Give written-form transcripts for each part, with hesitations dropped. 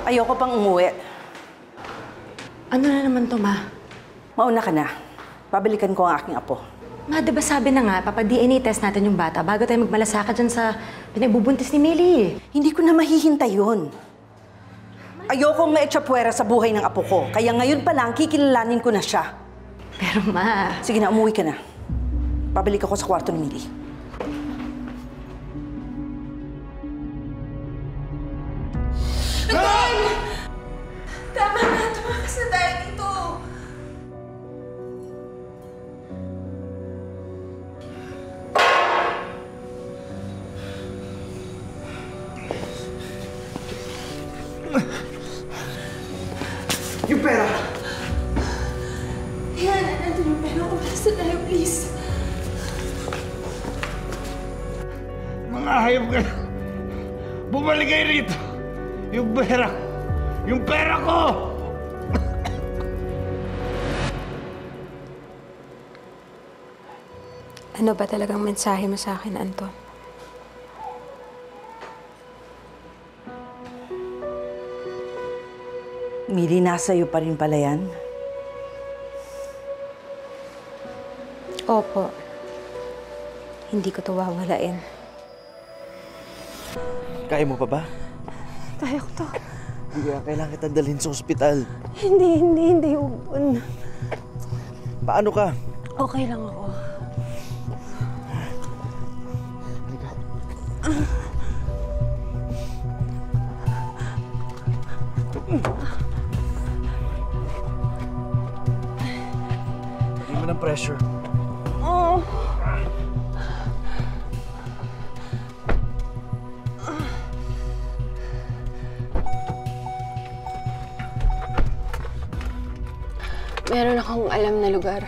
Ayoko pang umuwi. Ano na naman to, Ma? Mauna ka na. Babalikan ko ang aking apo. Ma, diba sabi na nga, papa-DNA test natin yung bata bago tayo magmalasaka dyan sa pinagbubuntis ni Millie. Hindi ko na mahihintay yun. Ayokong maetsapwera sa buhay ng apo ko. Kaya ngayon pa lang, kikilalanin ko na siya. Pero, Ma... Sige na, umuwi ka na. Pabalik ako sa kwarto ni Millie. Anton! Tama na, tumakas na tayo dito. Yung pera! Yan, nandun yung pera. Umalas na tayo, please. Mga hayop ka! Bumalik kayo rito! Yung pera! Yung pera ko! Ano ba talagang mensahe mo sa akin, Anton? Millie, nasa iyo pa rin pala yan? Opo. Hindi ko to wawalain. Kaya mo pa ba? Kaya ko to. Hindi kailangan kita dalhin sa ospital. Hindi. Huwag. Paano ka? Okay lang ako. Halika. Lagyan mo ng pressure. Meron akong alam na lugar.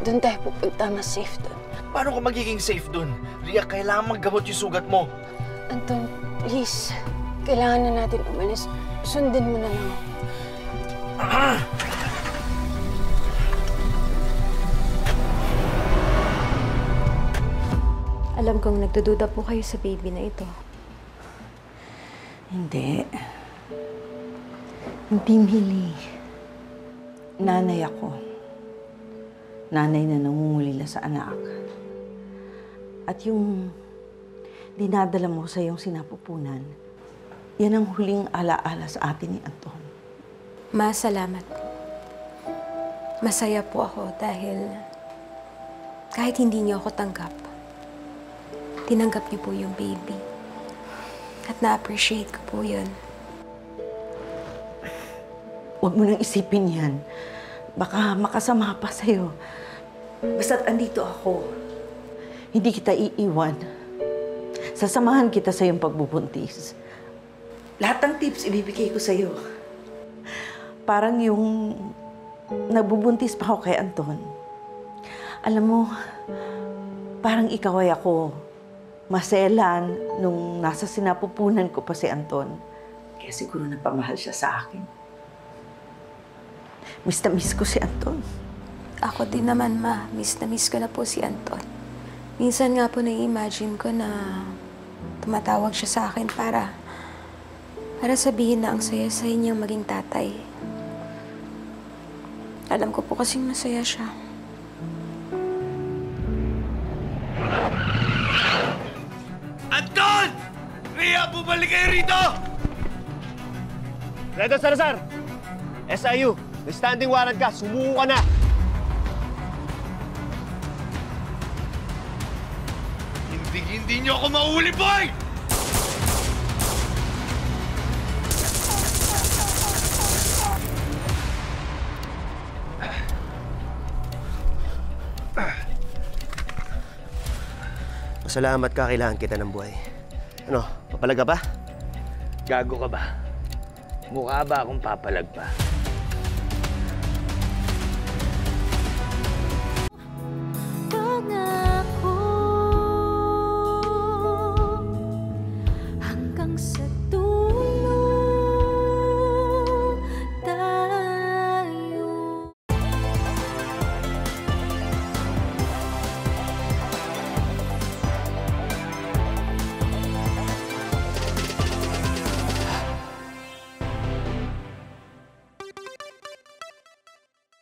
Doon tayo pupunta, mas safe doon. Paano ka magiging safe dun? Ria, kailangan maggamot yung sugat mo. Anton, please. Kailangan na natin umalis. Sundin mo na lang ako. Alam kong nagdududa po kayo sa baby na ito. Hindi. Hindi, Millie. Nanay ako. Nanay na nangungulila sa anak. At yung dinadala mo sa iyong sinapupunan, yan ang huling alaala sa atin ni Anton. Ma, salamat po. Masaya po ako dahil kahit hindi niyo ako tanggap, tinanggap niyo po yung baby. At na-appreciate ko po yun. Huwag mo nang isipin yan. Baka makasama pa sa'yo. Basta't andito ako. Hindi kita iiwan. Sasamahan kita sa iyong pagbubuntis. Lahat ng tips ibibigay ko sa'yo. Parang yung nagbubuntis pa ako kay Anton. Alam mo, parang ikaw ay ako. Maselan nung nasa sinapupunan ko pa si Anton. Kaya siguro napamahal siya sa akin. Miss na miss ko si Anton. Ako din naman, Ma. Miss na miss ko na po si Anton. Minsan nga po na-imagine ko na tumatawag siya sa akin para sabihin na ang saya-saya niyang maging tatay. Alam ko po kasing masaya siya. Anton! Ria, bumalik kayo rito! Redo Salazar! SIU, may standing warrant ka. Sumuko ka na! Hindi niyo ako mauuli, boy! Pasalamat ka, kailangan kita ng buhay. Ano, papalag ka ba? Gago ka ba? Mukha ba akong papalag pa?